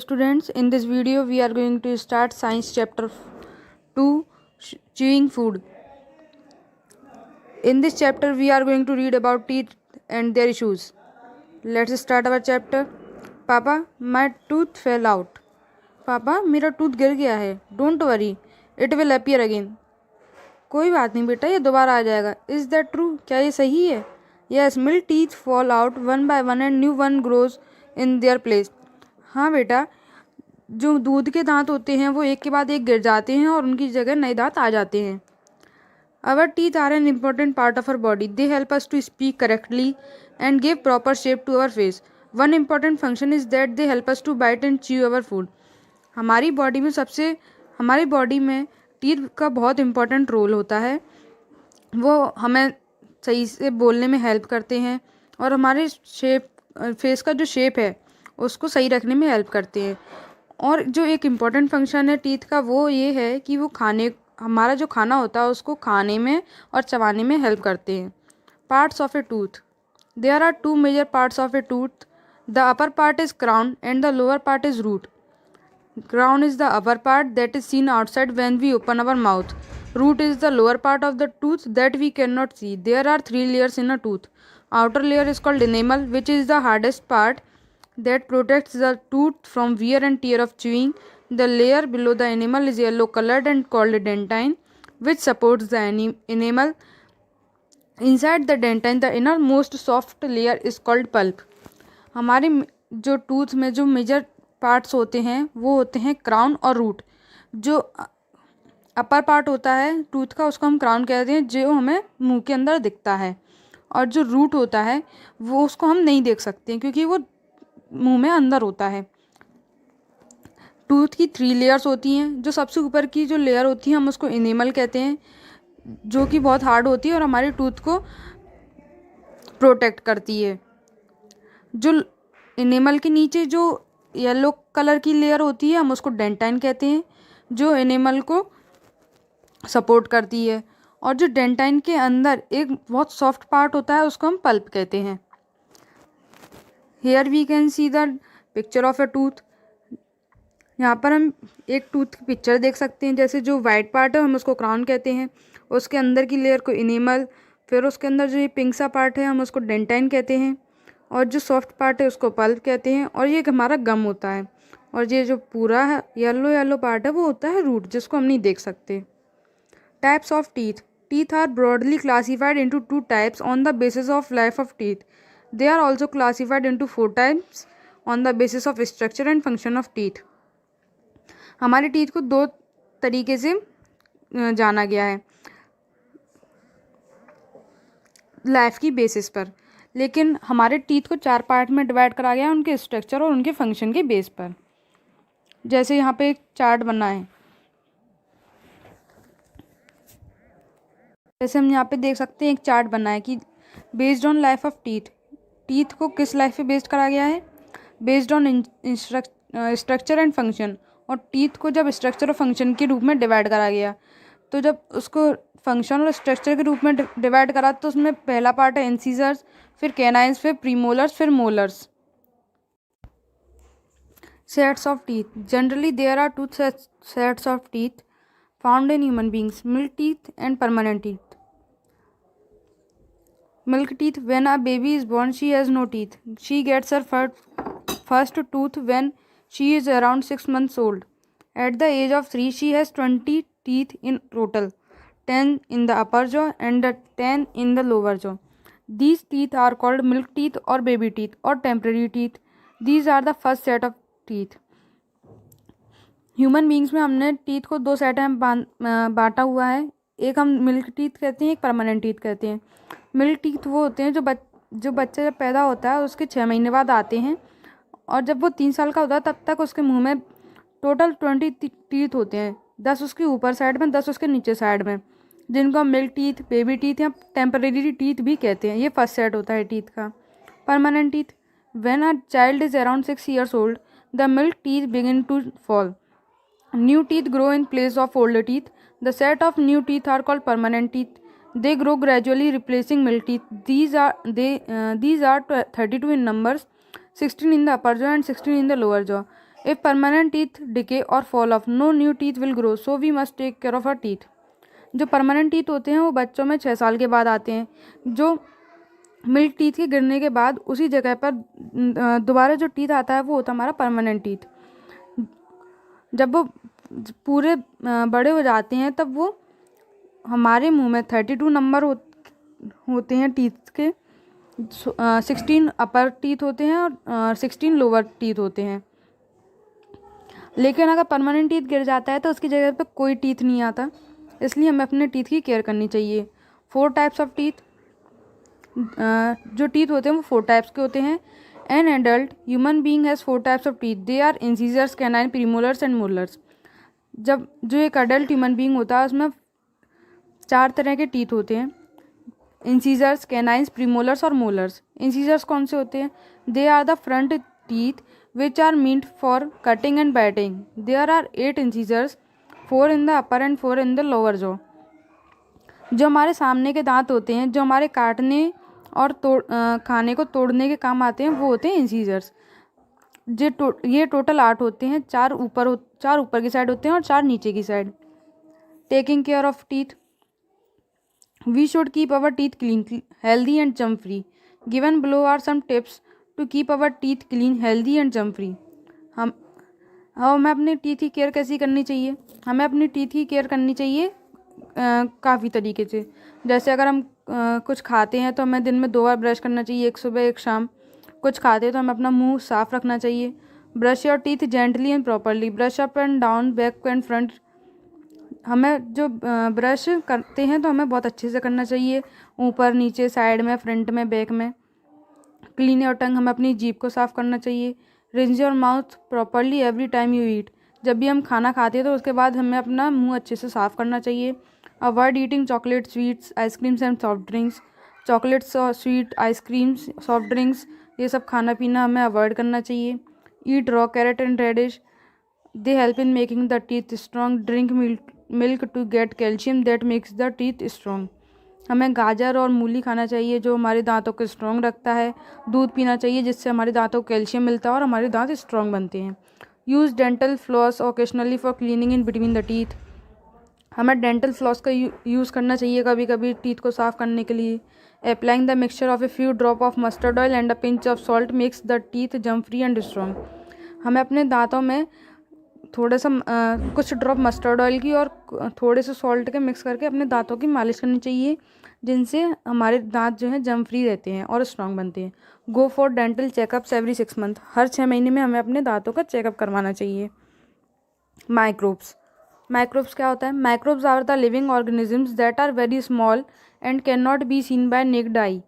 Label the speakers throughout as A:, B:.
A: students, in this video we are going to start science chapter 2, chewing food. In this chapter we are going to read about teeth and their issues. Let's start our chapter. Papa, my tooth fell out. पापा मेरा tooth गिर गया है. Don't worry, it will appear again. कोई बात नहीं बेटा, ये दोबारा आ जाएगा. Is that true? क्या ये सही है? Yes, milk teeth fall out one by one and new one grows in their place. हाँ बेटा, जो दूध के दांत होते हैं वो एक के बाद एक गिर जाते हैं और उनकी जगह नए दांत आ जाते हैं. Our teeth are an important part of our body. They help us to speak correctly and give proper shape to our face. One important function is that they help us to bite and chew our food. हमारी body में teeth का बहुत important role होता है. वो हमें सही से बोलने में हेल्प करते हैं और हमारे फेस का जो शेप है उसको सही रखने में हेल्प करते हैं. और जो एक इम्पॉर्टेंट फंक्शन है टीथ का वो ये है कि वो हमारा जो खाना होता है उसको खाने में और चबाने में हेल्प करते हैं. Parts of a tooth. There are two major parts of a tooth. The upper part is crown and the lower part is root. Crown is the upper part that is seen outside when we open our mouth. Root is the lower part of the tooth that we cannot see. There are three layers in a tooth. Outer layer is called enamel, which is the hardest part that protects the tooth from wear and tear of chewing. The layer below the enamel is yellow colored and called dentine, which supports the enamel. Inside the dentine, the innermost soft layer is called pulp. हमारे जो tooth में जो major parts होते हैं वो होते हैं crown और रूट. जो अपर पार्ट होता है टूथ का उसको हम क्राउन कहते हैं, जो हमें मुंह के अंदर दिखता है. और जो रूट होता है वो उसको हम नहीं देख सकते क्योंकि वो मुंह में अंदर होता है. टूथ की 3 लेयर्स होती हैं. जो सबसे ऊपर की जो लेयर होती है हम उसको इनेमल कहते हैं, जो कि बहुत हार्ड होती है और हमारे टूथ को प्रोटेक्ट करती है. जो इनेमल के नीचे जो येलो कलर की लेयर होती है हम उसको डेंटाइन कहते हैं, जो एनिमल को सपोर्ट करती है. और जो डेंटाइन के अंदर एक बहुत सॉफ्ट पार्ट होता है उसको हम पल्प कहते हैं. Here we can see the picture of a tooth. यहाँ पर हम एक टूथ की पिक्चर देख सकते हैं. जैसे जो वाइट पार्ट है हम उसको क्राउन कहते हैं, उसके अंदर की लेयर को इनेमल, फिर उसके अंदर जो ये पिंक सा पार्ट है हम उसको डेंटाइन कहते हैं, और जो सॉफ्ट पार्ट है उसको पल्प कहते हैं. और ये हमारा गम होता है. और ये जो पूरा है येलो पार्ट है वो होता है रूट, जिसको हम नहीं देख सकते. Types of teeth. Teeth are broadly classified into 2 types on the basis of life of teeth. They are also classified into 4 types on the basis of structure and function of teeth. हमारे teeth को 2 तरीके से जाना गया है life की basis पर, लेकिन हमारे टीथ को 4 पार्ट में डिवाइड करा गया है उनके स्ट्रक्चर और उनके फंक्शन के बेस पर. जैसे यहाँ पे एक चार्ट बना है, जैसे हम यहाँ पे देख सकते हैं एक चार्ट बना है कि based on life of teeth. Teeth को किस लाइफ पे बेस्ड करा गया है? Based on structure and function. और टीथ को जब स्ट्रक्चर और फंक्शन के रूप में डिवाइड करा गया, तो जब उसको फंक्शन और स्ट्रक्चर के रूप में डिवाइड करा तो उसमें पहला पार्ट है इंसीजर्स, फिर कैनाइन्स, फिर प्रीमोलर्स, फिर molars. Sets of teeth. Generally there are 2 sets of teeth found in human beings, milk teeth and permanent teeth. Milk teeth. When a baby is born, she has no teeth. She gets her first tooth when she is around 6 months old. At the age of 3, she has 20 teeth in total, 10 in the upper jaw and 10 in the lower jaw. These teeth are called milk teeth or baby teeth or temporary teeth. These are the first set of teeth. Human beings में हमने teeth को 2 set में बांटा हुआ है. एक हम milk teeth कहते हैं, एक परमानेंट टीथ कहते हैं. मिल्क टीथ वो होते हैं जो बच्चा जब पैदा होता है उसके 6 महीने बाद आते हैं, और जब वो 3 साल का होता है तब तक उसके मुंह में टोटल 20 टीथ होते हैं. 10 उसके ऊपर साइड में, 10 उसके नीचे साइड में, जिनको हम मिल्क टीथ, बेबी टीथ या टेम्परेरी टीथ भी कहते हैं. ये फर्स्ट सेट होता है टीथ का. Permanent teeth. When a child is around 6 years old, the milk teeth begin to fall. New teeth grow in place of older teeth. The set of new teeth are called permanent teeth. They grow gradually, replacing milk teeth. These are 32 in numbers, 16 in the upper jaw and 16 in the lower jaw. If permanent teeth decay or fall off, no new teeth will grow, so we must take care of our teeth. जो permanent teeth होते हैं वो बच्चों में 6 साल के बाद आते हैं। जो मिल्क टीथ के गिरने के बाद उसी जगह पर दोबारा जो टीथ आता है वो होता है हमारा परमानेंट टीथ। जब वो पूरे बड़े हो जाते हैं तब वो हमारे मुंह में 32 नंबर होते हैं टीथ के। 16 अपर टीथ होते हैं और 16 लोअर टीथ होते हैं। लेकिन अगर परमानेंट टीथ गिर जाता है तो उसकी जगह पे कोई टीथ नहीं आता, इसलिए हमें अपने टीथ की केयर करनी चाहिए। 4 टाइप्स ऑफ टीथ, जो टीथ होते हैं वो 4 टाइप्स के होते हैं। An adult human being has 4 types of teeth, they are incisors, canine, premolars and molars. जब जो एक अडल्ट ह्यूमन बीइंग होता है उसमें 4 तरह के टीथ होते हैं, इंसीजर्स, कैनाइन्स, प्रीमोलर्स और मोलर्स। इंसीजर्स कौन से होते हैं? They are the front teeth which are meant for cutting and biting. There are 8 incisors, 4 in the upper and 4 in the lower jaw. जो हमारे सामने के दांत होते हैं जो हमारे काटने और खाने को तोड़ने के काम आते हैं वो होते हैं इंसीजर्स। ये टोटल 8 होते हैं, 4 ऊपर की साइड होते हैं और 4 नीचे की side. Taking care of teeth, we should keep our teeth clean, healthy and germ free. Given below are some tips to keep our teeth clean, healthy and germ free. हमें अपने टीथ की care कैसी करनी चाहिए? हमें अपनी teeth की care करनी चाहिए काफ़ी तरीके से। जैसे अगर हम कुछ खाते हैं तो हमें दिन में 2 बार ब्रश करना चाहिए, एक सुबह एक शाम। कुछ खाते हैं तो हमें अपना मुंह साफ़ रखना चाहिए। Brush your teeth gently and properly, brush up and down, back and front. हमें जो ब्रश करते हैं तो हमें बहुत अच्छे से करना चाहिए, ऊपर नीचे, साइड में, फ्रंट में, बैक में। क्लीन योर टंग, हमें अपनी जीभ को साफ़ करना चाहिए। Rinse your mouth properly every time you eat, जब भी हम खाना खाते हैं तो उसके बाद हमें अपना मुंह अच्छे से साफ़ करना चाहिए। Avoid eating chocolate, sweets, ice creams and soft drinks. Chocolates और स्वीट, आइसक्रीम्स, सॉफ्ट ड्रिंक्स, ये सब खाना पीना हमें अवॉइड करना चाहिए। Eat raw carrot and radish, they help in making the teeth strong. Drink milk to get calcium that makes the teeth strong. हमें गाजर और मूली खाना चाहिए जो हमारे दांतों को स्ट्रॉन्ग रखता है। दूध पीना चाहिए जिससे हमारे दांतों को कैल्शियम मिलता है और हमारे दांत स्ट्रॉन्ग बनते हैं। Use dental floss occasionally for cleaning in between the teeth, हमें डेंटल फ्लॉस का यूज़ करना चाहिए कभी कभी टीथ को साफ़ करने के लिए। Applying the mixture of a few drop of mustard oil and a pinch of salt makes the teeth जम फ्री एंड स्ट्रॉन्ग। हमें अपने दांतों में थोड़ा सा कुछ ड्रॉप मस्टर्ड ऑयल की और थोड़े से सॉल्ट के मिक्स करके अपने दांतों की मालिश करनी चाहिए, जिनसे हमारे दांत जो हैं जम फ्री रहते हैं और स्ट्रॉन्ग बनते हैं। Go for dental checkups every 6 month, हर 6 महीने में हमें अपने दांतों का चेकअप करवाना चाहिए। माइक्रोब्स, माइक्रोब्स क्या होता है? Microbes are the living organisms that are very small and can not be seen by naked eye,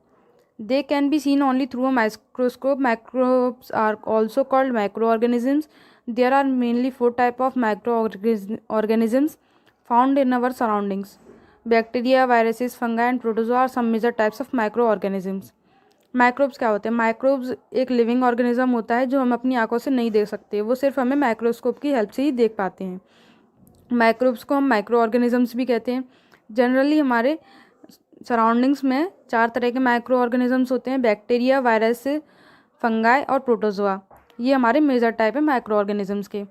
A: they can be seen only through a microscope. Microbes are also called micro organisms. There are mainly 4 type of micro organisms found in our surroundings. Bacteria, viruses, fungi and protozoa are some major types of micro organisms. Microbes क्या होते हैं? Microbes एक living organism होता है जो हम अपनी आंखों से नहीं देख सकते, वो सिर्फ हमें माइक्रोस्कोप की हेल्प से ही देख पाते हैं। माइक्रोब्स को हम माइक्रो ऑर्गेनिजम्स भी कहते हैं। जनरली हमारे सराउंडिंग्स में 4 तरह के माइक्रो ऑर्गेनिजम्स होते हैं, बैक्टीरिया, वायरस, फंगाई और प्रोटोजोआ। ये हमारे मेजर टाइप है माइक्रो ऑर्गेनिजम्स के।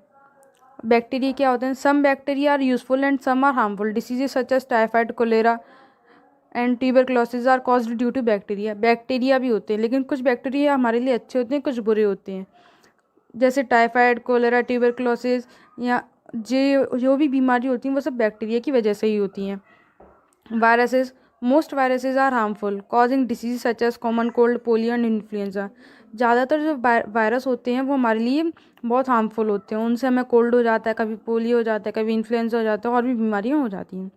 A: बैक्टीरिया क्या होते हैं? Some bacteria are useful and some are harmful. Diseases such as typhoid, cholera and tuberculosis are caused due to bacteria. Bacteria भी होते हैं लेकिन कुछ बैक्टीरिया हमारे लिए अच्छे होते हैं, कुछ बुरे होते हैं। जैसे टाइफाइड, कोलेरा, ट्यूबरक्लोसिस या जो भी बीमारी होती हैं वो सब बैक्टीरिया की वजह से ही होती हैं। Viruses, most viruses are harmful causing disease such as common cold, polio and influenza. ज़्यादातर जो वायरस होते हैं वो हमारे लिए बहुत हार्मफुल होते हैं, उनसे हमें कोल्ड हो जाता है, कभी पोलियो हो जाता है, कभी इन्फ्लुएंजा हो जाता है और भी बीमारियाँ हो जाती हैं।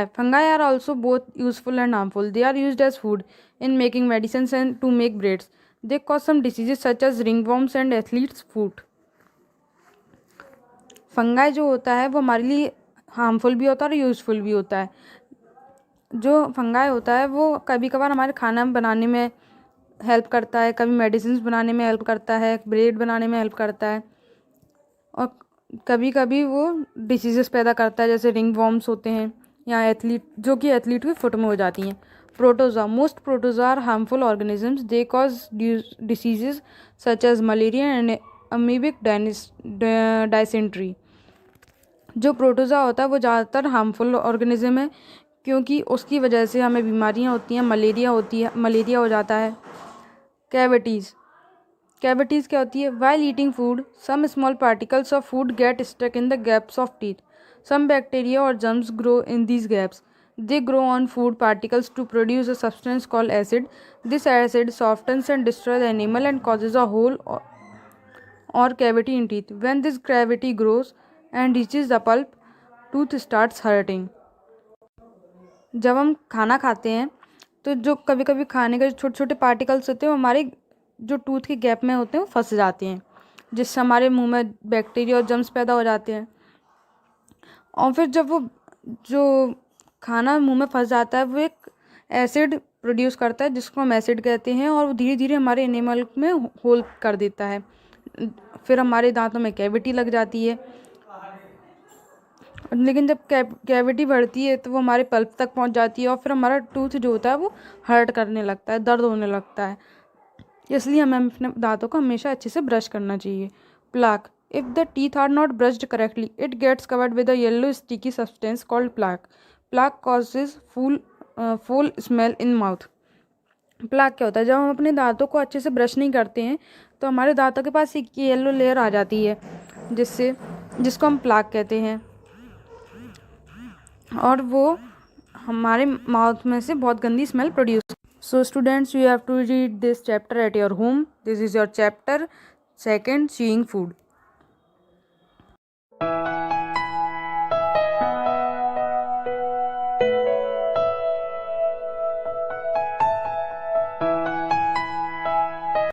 A: Fungi are also both useful and harmful. They are used as food in making medicines and to make breads. They cause some diseases such as ringworms and athlete's foot. Fungi जो होता है वो हमारे लिए हार्मफुल भी होता है और यूज़फुल भी होता है। जो फंगाई होता है वो कभी कभार हमारे खाना बनाने में हेल्प करता है, कभी मेडिसिन बनाने में हेल्प करता है, ब्रेड बनाने में हेल्प करता है, और कभी कभी वो डिसीजेस पैदा करता है जैसे रिंग वॉर्म्स होते हैं या एथलीट, जो कि एथलीट के फुट में हो जाती हैं। Protozoa, most protozoa are harmful organisms. They cause diseases such as malaria amoebic dysentery. जो प्रोटोज़ोआ होता है वो ज़्यादातर हार्मफुल ऑर्गेनिज्म है, क्योंकि उसकी वजह से हमें बीमारियां होती हैं, मलेरिया हो जाता है। कैविटीज़ क्या होती है? While eating food some small particles of food get stuck in the gaps of teeth. Some bacteria और germs grow in these gaps. They grow on food particles to produce a substance called acid. This acid softens and destroys the animal and causes a hole or cavity in teeth. When this cavity grows and reaches the pulp, tooth starts hurting. जब हम खाना खाते हैं तो जो कभी कभी खाने के छोटे छोटे पार्टिकल्स होते हैं वो हमारे जो टूथ के गैप में होते हैं वो फंस जाते हैं, जिससे हमारे मुंह में बैक्टीरिया और जर्म्स पैदा हो जाते हैं। और फिर जब वो जो खाना मुंह में फंस जाता है वो एक एसिड प्रोड्यूस करता है जिसको हम एसिड कहते हैं, और वो धीरे धीरे हमारे एनिमल में होल कर देता है। फिर हमारे दांतों में कैविटी लग जाती है। लेकिन जब कैविटी बढ़ती है तो वो हमारे पल्प तक पहुंच जाती है और फिर हमारा टूथ जो होता है वो हर्ट करने लगता है, दर्द होने लगता है। इसलिए हमें अपने दांतों को हमेशा अच्छे से ब्रश करना चाहिए। Plaque if the teeth are not brushed correctly it gets covered with a yellow sticky substance called plaque. Plaque causes foul smell in mouth. Plaque क्या होता है? जब हम अपने दांतों को अच्छे से ब्रश नहीं करते हैं तो हमारे दांतों के पास एक येलो लेयर आ जाती है जिसको हम प्लाक कहते हैं, और वो हमारे माउथ में से बहुत गंदी smell produce. So students, you have to read this chapter at your home. This is your chapter 2, chewing food.